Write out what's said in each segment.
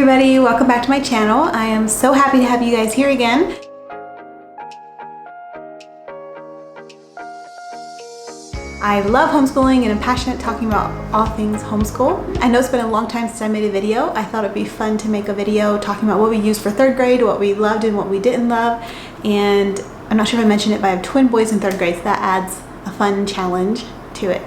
everybody, welcome back to my channel. I am so happy to have you guys here again. I love homeschooling and I'm passionate talking about all things homeschool. I know it's been a long time since I made a video. I thought it'd be fun to make a video talking about what we used for third grade, what we loved and what we didn't love. And I'm not sure if I mentioned it, but I have twin boys in third grade, so that adds a fun challenge to it.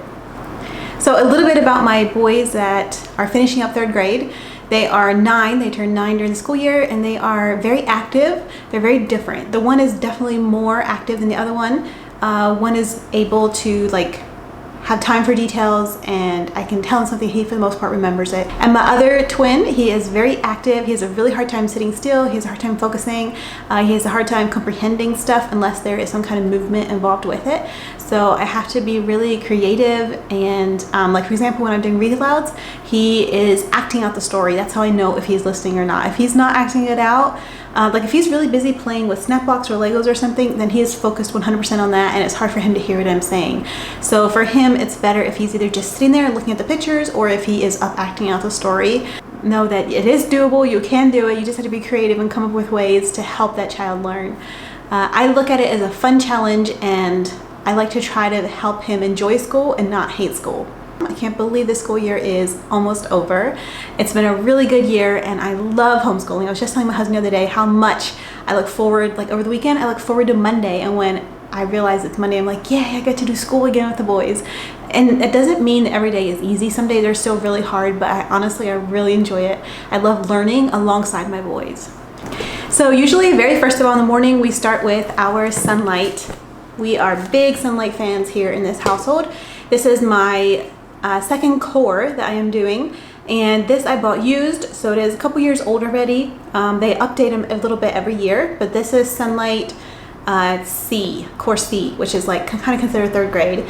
So a little bit about my boys that are finishing up third grade. They are 9, they turned 9 during the school year, and they are very active. They're very different. The one is definitely more active than the other one. One is able to have time for details, and I can tell him something, he for the most part remembers it. And my other twin, he is very active. He has a really hard time sitting still. He has a hard time focusing. He has a hard time comprehending stuff unless there is some kind of movement involved with it. So I have to be really creative, and like for example, when I'm doing read alouds, he is acting out the story. That's how I know if he's listening or not. If he's not acting it out, like if he's really busy playing with snap blocks or Legos or something, then he is focused 100% on that, and it's hard for him to hear what I'm saying. So for him, it's better if he's either just sitting there looking at the pictures or if he is up acting out the story. Know that it is doable, you can do it, you just have to be creative and come up with ways to help that child learn. I look at it as a fun challenge, and I like to try to help him enjoy school and not hate school. I can't believe the school year is almost over. It's been a really good year and I love homeschooling. I was just telling my husband the other day how much I look forward, over the weekend, I look forward to Monday, and when I realize it's Monday, I'm like, yay, I get to do school again with the boys. And it doesn't mean that every day is easy. Some days are still really hard, but honestly, I really enjoy it. I love learning alongside my boys. So usually, very first of all in the morning, we start with our sunlight. We are big sunlight fans here in this household. This is my second core that I am doing, and this I bought used, so it is a couple years old already. They update them a little bit every year, but this is Sunlight C, Core C, which is kind of considered third grade.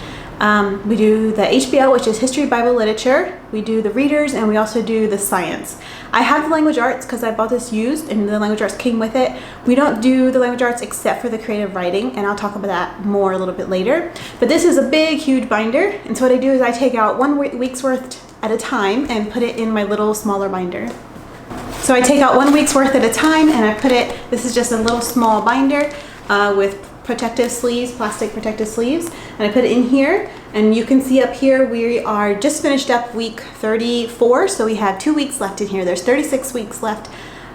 We do the HBL, which is History, Bible, Literature. We do the readers, and we also do the science. I have the language arts because I bought this used and the language arts came with it. We don't do the language arts except for the creative writing, and I'll talk about that more a little bit later. But this is a big, huge binder, and so what I do is I take out 1 week's worth at a time and put it in my little smaller binder. So I take out 1 week's worth at a time and I put it, this is just a little small binder with protective sleeves, plastic protective sleeves, and I put it in here, and you can see up here we are just finished up week 34, so we have 2 weeks left in here. There's 36 weeks left.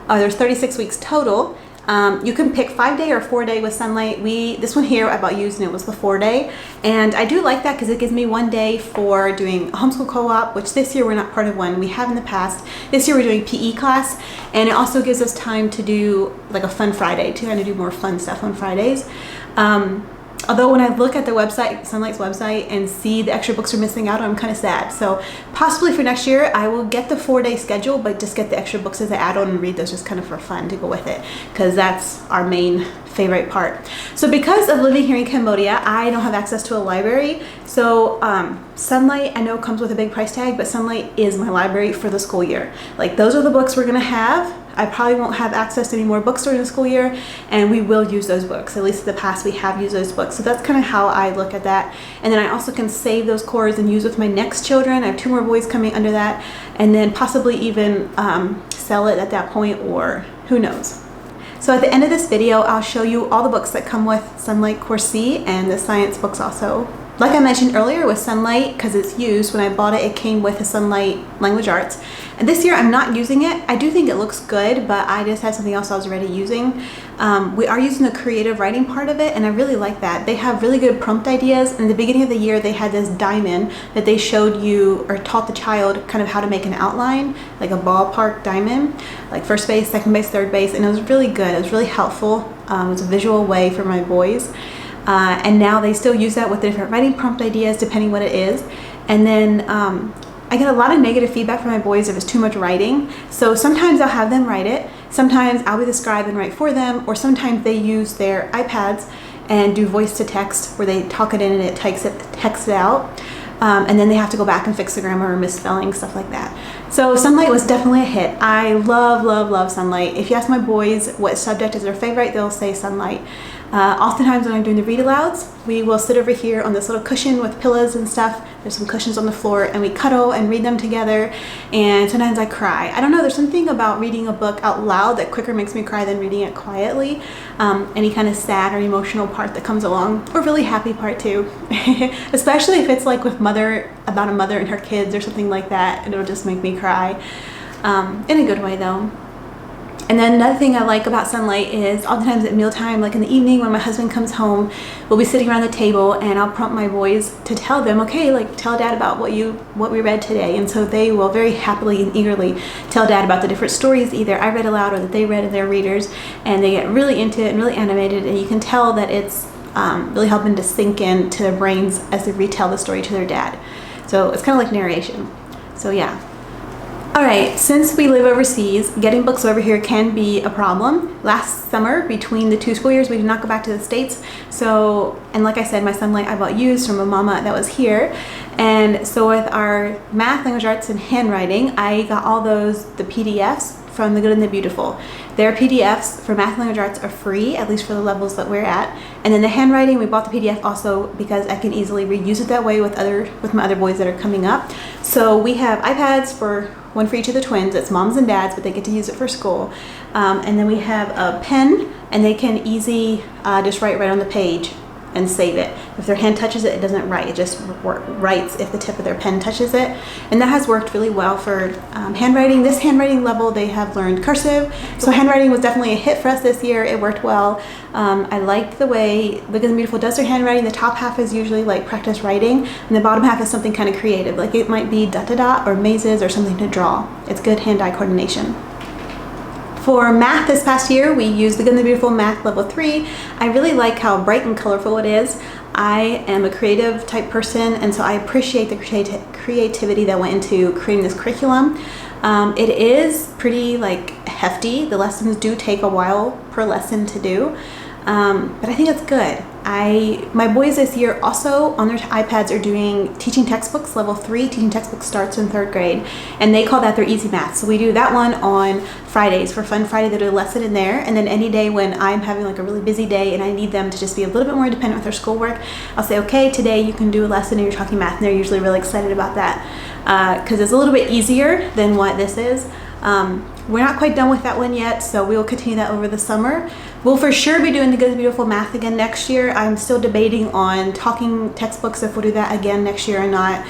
There's 36 weeks total. You can pick 5-day or 4-day with Sunlight. This one here I bought used and it was the 4-day, and I do like that because it gives me 1 day for doing a homeschool co-op, which this year we're not part of one. We have in the past. This year we're doing PE class, and it also gives us time to do a fun Friday, to kind of do more fun stuff on Fridays. Although when I look at the website, Sunlight's website, and see the extra books are missing out, I'm kind of sad. So possibly for next year, I will get the 4-day schedule, but just get the extra books as an add-on and read those just kind of for fun to go with it, because that's our main favorite part. So because of living here in Cambodia, I don't have access to a library. So Sunlight, I know, comes with a big price tag, but Sunlight is my library for the school year. Those are the books we're gonna have. I probably won't have access to any more books during the school year, and we will use those books. At least in the past, we have used those books. So that's kind of how I look at that. And then I also can save those cores and use with my next children. I have 2 more boys coming under that, and then possibly even sell it at that point, or who knows. So at the end of this video, I'll show you all the books that come with Sunlight Core C and the science books also. Like I mentioned earlier with Sunlight, because it's used, when I bought it, it came with a Sunlight Language Arts. And this year I'm not using it. I do think it looks good, but I just had something else I was already using. We are using the creative writing part of it, and I really like that. They have really good prompt ideas. In the beginning of the year, they had this diamond that they showed you, or taught the child kind of how to make an outline, like a ballpark diamond, like first base, second base, third base, and it was really good. It was really helpful. It was a visual way for my boys. And now they still use that with the different writing prompt ideas depending what it is. And then I get a lot of negative feedback from my boys if it's too much writing. So sometimes I'll have them write it. Sometimes I'll be the scribe and write for them, or sometimes they use their iPads and do voice to text, where they talk it in and it texts it out. And then they have to go back and fix the grammar or misspelling, stuff like that. So Sunlight was definitely a hit. I love, love, love Sunlight. If you ask my boys what subject is their favorite, they'll say Sunlight. Oftentimes when I'm doing the read alouds, we will sit over here on this little cushion with pillows and stuff. There's some cushions on the floor, and we cuddle and read them together, and sometimes I cry. I don't know, there's something about reading a book out loud that quicker makes me cry than reading it quietly. Any kind of sad or emotional part that comes along, or really happy part too. Especially if it's like with about a mother and her kids or something like that, it'll just make me cry. In a good way though. And then another thing I like about sunlight is oftentimes at mealtime, like in the evening when my husband comes home, we'll be sitting around the table and I'll prompt my boys to tell them, okay, like tell dad about what we read today. And so they will very happily and eagerly tell dad about the different stories either I read aloud or that they read in their readers, and they get really into it and really animated, and you can tell that it's really helping to sink into their brains as they retell the story to their dad. So it's kind of like narration. So yeah. Alright, since we live overseas, getting books over here can be a problem. Last summer, between the 2 school years, we did not go back to the States. So, and like I said, my sunlight I bought used from a mama that was here. And so with our math, language arts, and handwriting, I got all the PDFs from The Good and the Beautiful. Their PDFs for math, language arts are free, at least for the levels that we're at. And then the handwriting, we bought the PDF also because I can easily reuse it that way with my other boys that are coming up. So we have iPads, one for each of the twins. It's mom's and dad's, but they get to use it for school. And then we have a pen, and they can easy just write right on the page and save it. If their hand touches it, it doesn't write. It just writes if the tip of their pen touches it. And that has worked really well for handwriting. This handwriting level, they have learned cursive. So handwriting was definitely a hit for us this year. It worked well. I liked the way Look at the Beautiful does their handwriting. The top half is usually like practice writing, and the bottom half is something kind of creative. Like it might be dot-to-dot or mazes or something to draw. It's good hand-eye coordination. For math this past year, we used The Good and the Beautiful Math Level 3. I really like how bright and colorful it is. I am a creative type person, and so I appreciate the creativity that went into creating this curriculum. It is pretty like hefty. The lessons do take a while per lesson to do, but I think it's good. My boys this year also on their iPads are doing teaching textbooks, level 3. Teaching textbooks starts in 3rd grade, and they call that their easy math. So we do that one on Fridays. For Fun Friday, they do a lesson in there, and then any day when I'm having like a really busy day and I need them to just be a little bit more independent with their schoolwork, I'll say, okay, today you can do a lesson and you're talking math, and they're usually really excited about that because it's a little bit easier than what this is. We're not quite done with that one yet, so we will continue that over the summer. We'll for sure be doing The Good and Beautiful Math again next year. I'm still debating on talking textbooks, if we'll do that again next year or not.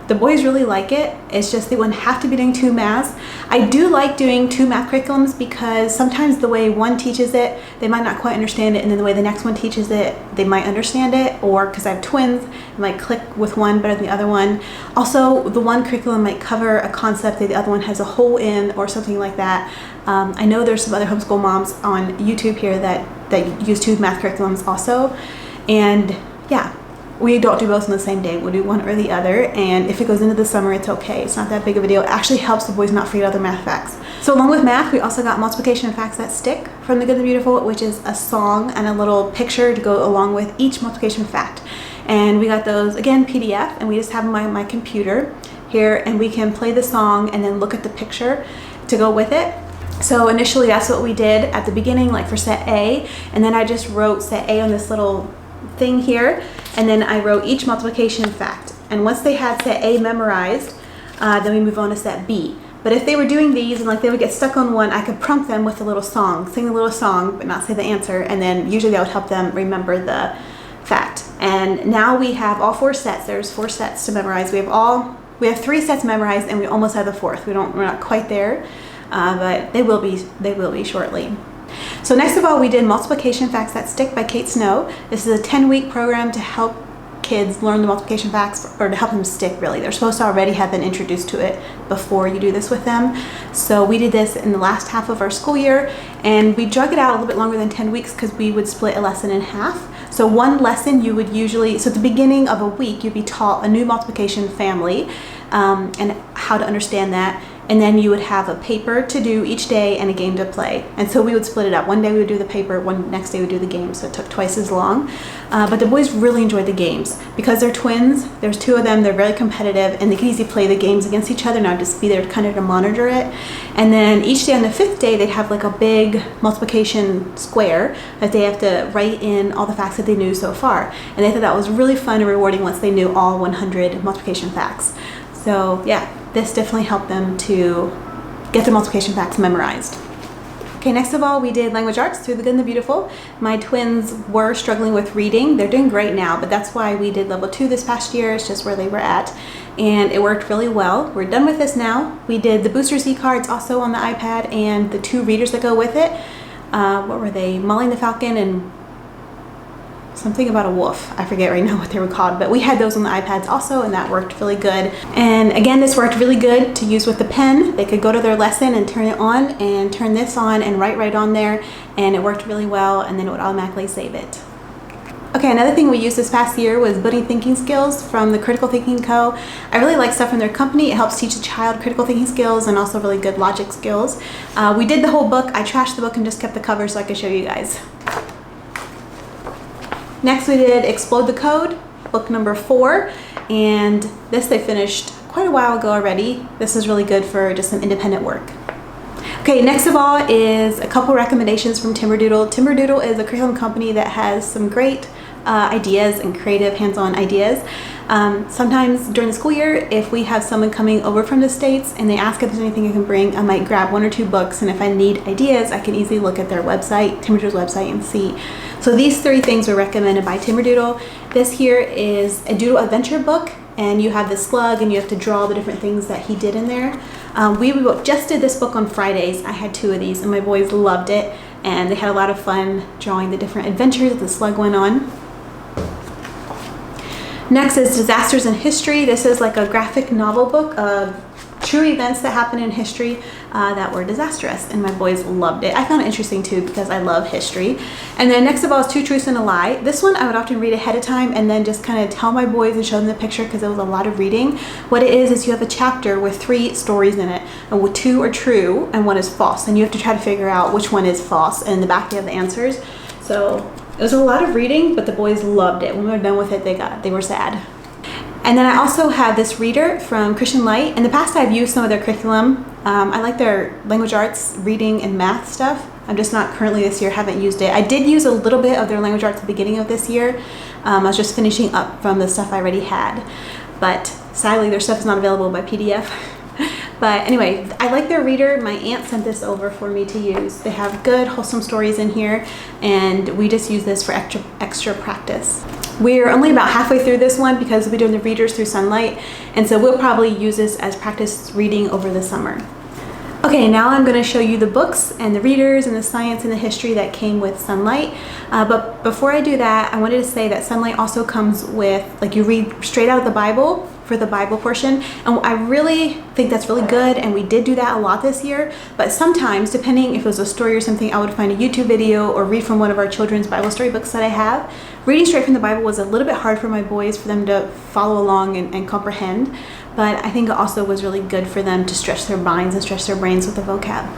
The boys really like it. It's just they wouldn't have to be doing 2 maths. I do like doing 2 math curriculums because sometimes the way one teaches it, they might not quite understand it, and then the way the next one teaches it, they might understand it, or because I have twins, it might click with one better than the other one. Also, the one curriculum might cover a concept that the other one has a hole in or something like that. I know there's some other homeschool moms on YouTube here that use 2 math curriculums also, and yeah. We don't do both on the same day. We'll do one or the other, and if it goes into the summer, it's okay. It's not that big of a deal. It actually helps the boys not forget other math facts. So along with math, we also got multiplication and facts that stick from The Good and the Beautiful, which is a song and a little picture to go along with each multiplication fact. And we got those, again, PDF, and we just have them on my computer here, and we can play the song and then look at the picture to go with it. So initially, that's what we did at the beginning, like for set A, and then I just wrote set A on this little thing here, and then I wrote each multiplication fact. And once they had set A memorized, then we move on to set B. But if they were doing these and like they would get stuck on one, I could prompt them with a little song, sing a little song, but not say the answer, and then usually that would help them remember the fact. And now we have all 4 sets. There's 4 sets to memorize. We have 3 sets memorized, and we almost have the 4th. We're not quite there, but they will be shortly. So next of all, we did Multiplication Facts That Stick by Kate Snow. This is a 10-week program to help kids learn the multiplication facts, or to help them stick, really. They're supposed to already have been introduced to it before you do this with them. So we did this in the last half of our school year, and we drug it out a little bit longer than 10 weeks because we would split a lesson in half. So one lesson you would usually, so at the beginning of a week, you'd be taught a new multiplication family and how to understand that. and then you would have a paper to do each day and a game to play. And so we would split it up. One day we would do the paper, next day we would do the game, so it took twice as long. But the boys really enjoyed the games. Because they're twins, there's two of them, they're very competitive, and they can easily play the games against each other, and I'd just be there kind of to monitor it. And then each day on the 5th day, they'd have like a big multiplication square that they have to write in all the facts that they knew so far. And they thought that was really fun and rewarding once they knew all 100 multiplication facts. So yeah, this definitely helped them to get the multiplication facts memorized. Okay, next of all, we did language arts through the Good and the Beautiful. My twins were struggling with reading. They're doing great now, but that's why we did level 2 this past year. It's just where they were at, and it worked really well. We're done with this now. We did the booster Z cards also on the iPad and the 2 readers that go with it. What were they? Molly and the Falcon and something about a wolf. I forget right now what they were called, but we had those on the iPads also, and that worked really good. And again, this worked really good to use with the pen. They could go to their lesson and turn it on and turn this on and write right on there, and it worked really well, and then it would automatically save it. Okay, another thing we used this past year was building thinking skills from the Critical Thinking Co. I really like stuff from their company. It helps teach a child critical thinking skills and also really good logic skills. We did the whole book. I trashed the book and just kept the cover so I could show you guys. Next we did Explode the Code, book number 4, and this they finished quite a while ago already. This is really good for just some independent work. Okay, next of all is a couple recommendations from Timberdoodle. Timberdoodle is a curriculum company that has some great ideas and creative hands-on ideas. Sometimes during the school year, if we have someone coming over from the States and they ask if there's anything I can bring, I might grab 1 or 2 books, and if I need ideas, I can easily look at their website, Timberdoodle's website, and see. So these 3 things were recommended by Timberdoodle. This here is a doodle adventure book, and you have the slug and you have to draw the different things that he did in there. We just did this book on Fridays. I had 2 of these and my boys loved it, and they had a lot of fun drawing the different adventures that the slug went on. Next is Disasters in History. This is like a graphic novel book of true events that happened in history that were disastrous, and my boys loved it. I found it interesting too because I love history. And then next of all is Two Truths and a Lie. This one I would often read ahead of time and then just kind of tell my boys and show them the picture because it was a lot of reading. What it is you have a chapter with 3 stories in it, and 2 are true and 1 is false, and you have to try to figure out which one is false, and in the back you have the answers. So it was a lot of reading, but the boys loved it. When we were done with it, they were sad. And then I also have this reader from Christian Light. In the past, I've used some of their curriculum. I like their language arts, reading, and math stuff. I'm just not currently this year, haven't used it. I did use a little bit of their language arts at the beginning of this year. I was just finishing up from the stuff I already had. But sadly, their stuff is not available by PDF. But anyway, I like their reader. My aunt sent this over for me to use. They have good, wholesome stories in here, and we just use this for extra practice. We're only about halfway through this one because we're doing the readers through Sunlight, and so we'll probably use this as practice reading over the summer. Okay, now I'm going to show you the books and the readers and the science and the history that came with Sunlight. But before I do that, I wanted to say that Sunlight also comes with, like, you read straight out of the Bible for the Bible portion, and I really think that's really good, and we did do that a lot this year. But sometimes, depending if it was a story or something, I would find a YouTube video or read from one of our children's Bible story books that I have. Reading straight from the Bible was a little bit hard for my boys, for them to follow along and comprehend, but I think it also was really good for them to stretch their minds and stretch their brains with the vocab.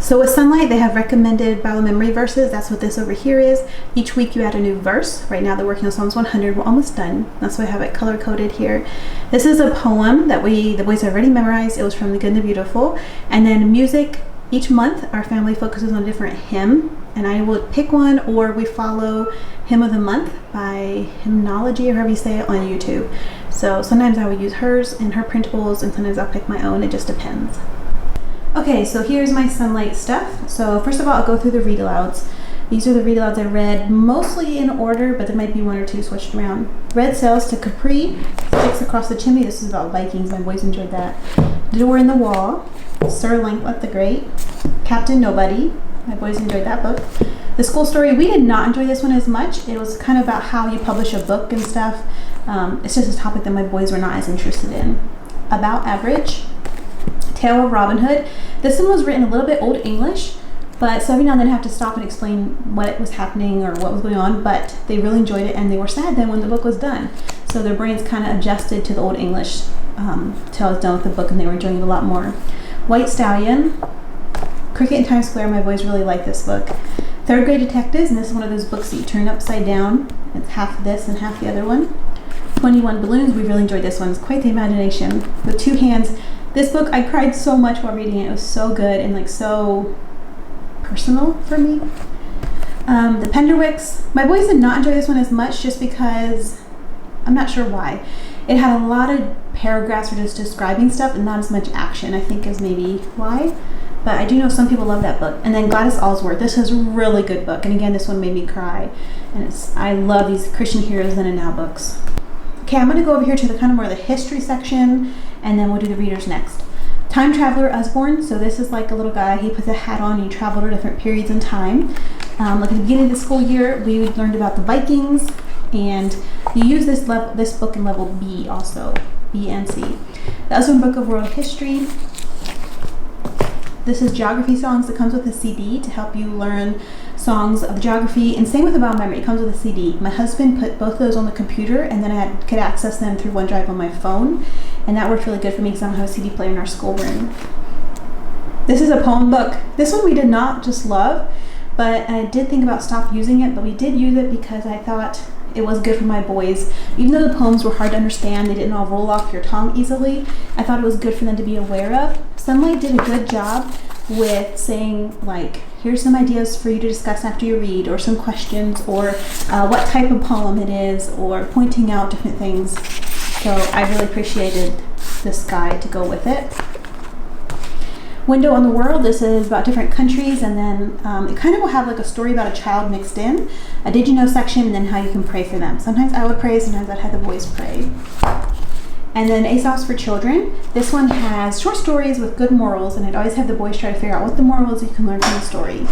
So with Sunlight, they have recommended Bible memory verses. That's what this over here is. Each week you add a new verse. Right now they're working on Psalms 100. We're almost done. That's why I have it color coded here. This is a poem that the boys have already memorized. It was from the Good and the Beautiful. And then music. Each month our family focuses on a different hymn, and I will pick one, or we follow Hymn of the Month by Hymnology, or however you say it, on YouTube. So sometimes I will use hers and her printables, and sometimes I'll pick my own. It just depends. Okay, so here's my Sunlight stuff. So first of all, I'll go through the read alouds. These are the read alouds I read, mostly in order, but there might be 1 or 2 switched around. Red Sails to Capri, Sticks Across the Chimney. This is about Vikings. My boys enjoyed that. The Door in the Wall, Sir Lancelot the Great, Captain Nobody. My boys enjoyed that book. The School Story, we did not enjoy this one as much. It was kind of about how you publish a book and stuff. It's just a topic that my boys were not as interested in. About Average, Tale of Robin Hood. This one was written a little bit Old English, but so every now and then I have to stop and explain what was happening or what was going on, but they really enjoyed it, and they were sad then when the book was done. So their brains kind of adjusted to the Old English till I was done with the book, and they were enjoying it a lot more. White Stallion, Cricket in Times Square. My boys really like this book. Third Grade Detectives, and this is one of those books that you turn upside down. It's half this and half the other one. 21 Balloons, we really enjoyed this one. It's quite the imagination with two hands. This book, I cried so much while reading it. It was so good and like so personal for me. The Penderwicks, my boys did not enjoy this one as much just because, I'm not sure why. It had a lot of paragraphs for just describing stuff and not as much action, I think is maybe why. But I do know some people love that book. And then Gladys Allsworth, this is a really good book. And again, this one made me cry. And I love these Christian Heroes Then and Now books. Okay, I'm gonna go over here to the kind of more of the history section, and then we'll do the readers next. Time Traveler Usborne, so this is like a little guy, he puts a hat on and he traveled to different periods in time. Like at the beginning of the school year, we learned about the Vikings, and you use this book in level B also, B and C. The Usborne Book of World History. This is geography songs that comes with a CD to help you learn songs of geography, and same with About Memory, it comes with a CD. My husband put both of those on the computer, and then I could access them through OneDrive on my phone, and that worked really good for me because I don't have a CD player in our schoolroom. This is a poem book. This one we did not just love, but I did think about stop using it, but we did use it because I thought it was good for my boys. Even though the poems were hard to understand, they didn't all roll off your tongue easily, I thought it was good for them to be aware of. Sunlight did a good job with saying, like, here's some ideas for you to discuss after you read, or some questions, or what type of poem it is, or pointing out different things. So I really appreciated this guide to go with it. Window on the World, this is about different countries, and then it kind of will have like a story about a child mixed in, a did you know section, and then how you can pray for them. Sometimes I would pray, sometimes I'd have the boys pray. And then Aesop's for Children. This one has short stories with good morals, and I'd always have the boys try to figure out what the moral is you can learn from the story.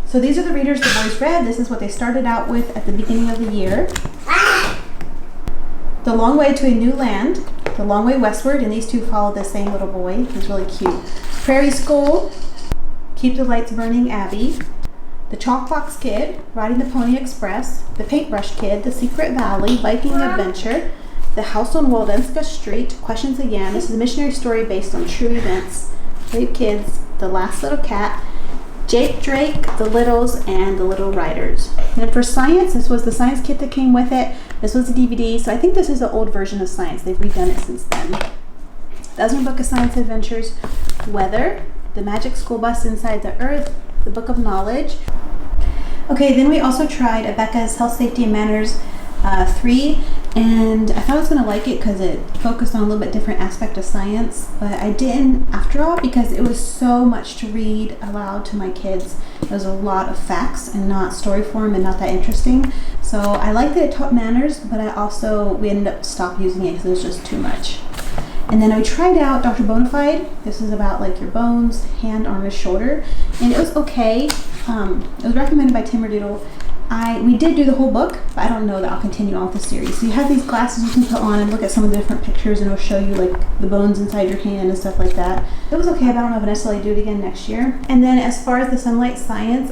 So these are the readers the boys read. This is what they started out with at the beginning of the year. The Long Way to a New Land, The Long Way Westward, and these two follow the same little boy. He's really cute. Prairie School, Keep the Lights Burning Abby, The Chalkbox Kid, Riding the Pony Express, The Paintbrush Kid, The Secret Valley, Viking Adventure, The House on Waldenska Street, Questions Again. This is a missionary story based on true events. Brave Kids, The Last Little Cat, Jake Drake, The Littles, and The Little Riders. And for science, this was the science kit that came with it. This was a DVD, so I think this is an old version of science. They've redone it since then. The Usborne Book of Science Adventures, Weather, The Magic School Bus Inside the Earth, The Book of Knowledge. Okay, then we also tried Abeka's Health, Safety, and Manners 3, and I thought I was going to like it because it focused on a little bit different aspect of science, but I didn't after all because it was so much to read aloud to my kids. It was a lot of facts and not story form and not that interesting. So I liked that it taught manners, but we ended up stopping using it because it was just too much. And then I tried out Dr. Bonafide. This is about like your bones, hand, arm, and shoulder, and it was okay. It was recommended by Tim Doodle. We did do the whole book, but I don't know that I'll continue on with the series. So you have these glasses you can put on and look at some of the different pictures, and it'll show you like the bones inside your hand and stuff like that. It was okay, but I don't know if I'll necessarily do it again next year. And then as far as the Sunlight Science,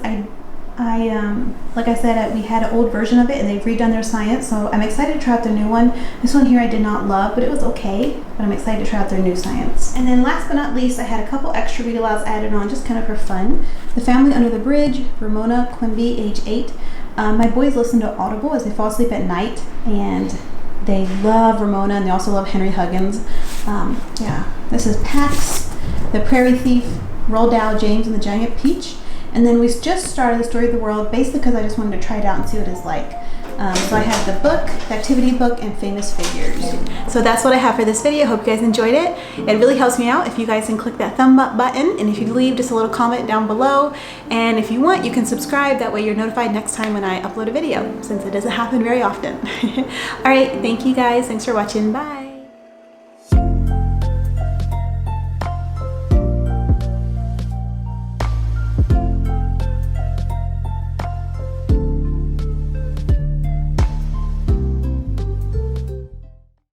like I said, we had an old version of it and they've redone their science, so I'm excited to try out the new one. This one here I did not love, but it was okay, but I'm excited to try out their new science. And then last but not least, I had a couple extra read alouds added on just kind of for fun. The Family Under the Bridge, Ramona Quimby, age 8. My boys listen to Audible as they fall asleep at night, and they love Ramona, and they also love Henry Huggins. Yeah, this is Pax, The Prairie Thief, Roald Dahl, James and the Giant Peach. And then we just started The Story of the World, basically because I just wanted to try it out and see what it's like. So I have the book, the activity book, and famous figures. So that's what I have for this video. Hope you guys enjoyed it. It really helps me out if you guys can click that thumb up button, and if you leave just a little comment down below. And if you want, you can subscribe. That way you're notified next time when I upload a video, since it doesn't happen very often. All right, thank you guys. Thanks for watching. Bye.